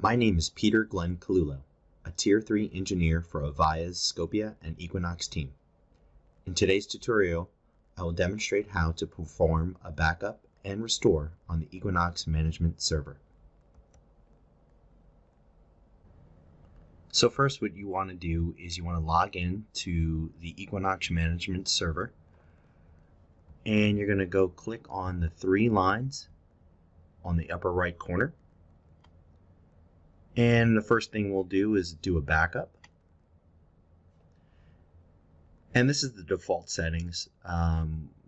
My name is P Calulo, a Tier 3 engineer for Avaya's Scopia and Equinox team. In today's tutorial, I will demonstrate how to perform a backup and restore on the Equinox Management Server. So first, what you want to do is you want to log in to the Equinox Management Server, and you're going to go click on the three lines on the upper right corner. And the first thing we'll do is do a backup. And this is the default settings.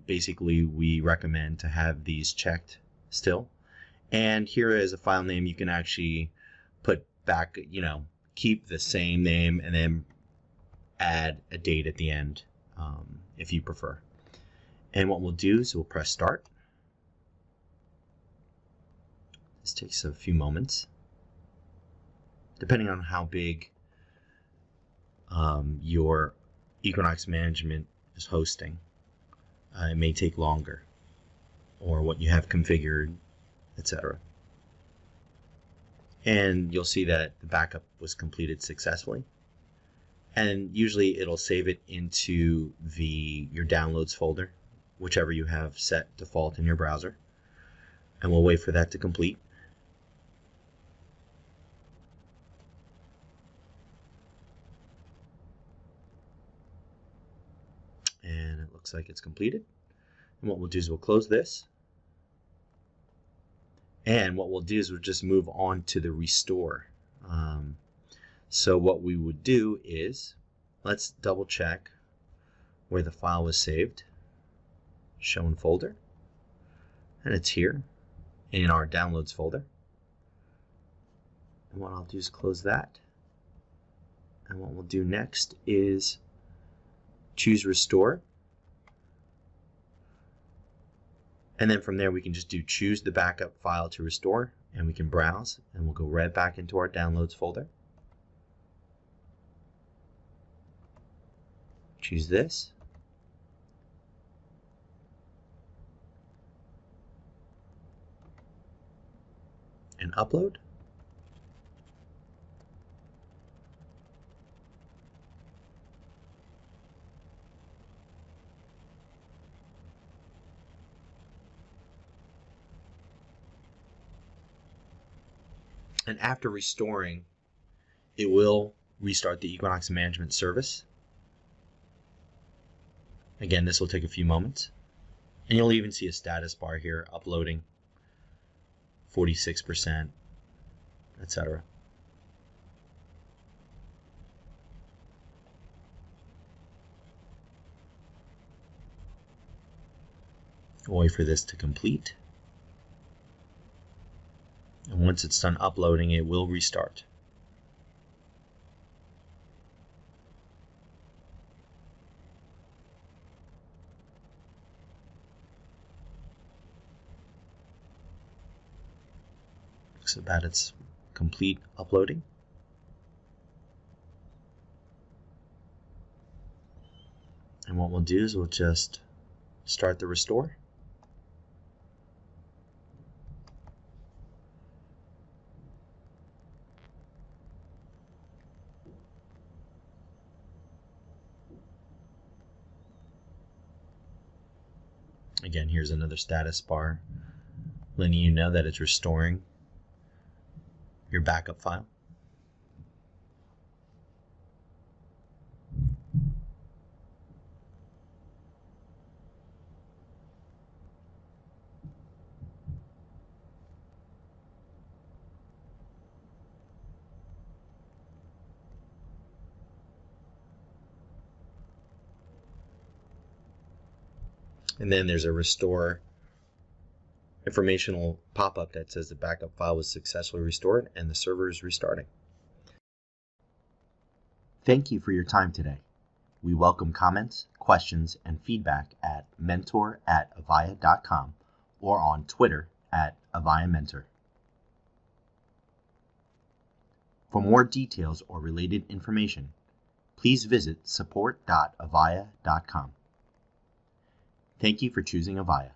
Basically, we recommend to have these checked still. And here is a file name you can actually put back, keep the same name and then add a date at the end if you prefer. And what we'll do is we'll press start. This takes a few moments. Depending on how big your Equinox management is hosting, it may take longer, or what you have configured, etc. And you'll see that the backup was completed successfully. And usually it'll save it into your downloads folder, whichever you have set default in your browser. And we'll wait for that to complete. And it looks like it's completed. And what we'll do is we'll close this. And what we'll do is we'll just move on to the restore. So what we would do is, let's double check where the file was saved. Show in folder. And it's here in our downloads folder. And what I'll do is close that. And what we'll do next is choose restore. And then from there we can just choose the backup file to restore, and we can browse, and we'll go right back into our downloads folder. Choose this. And upload. And after restoring, it will restart the Equinox Management Service. Again, this will take a few moments. And you'll even see a status bar here, uploading 46%, etc. We'll wait for this to complete. And once it's done uploading, it will restart. Looks about its complete uploading. And what we'll do is we'll just start the restore. Again, here's another status bar letting you know that it's restoring your backup file. And then there's a restore informational pop-up that says the backup file was successfully restored and the server is restarting. Thank you for your time today. We welcome comments, questions, and feedback at mentor@avaya.com or on Twitter @AvayaMentor. For more details or related information, please visit support.avaya.com. Thank you for choosing Avaya.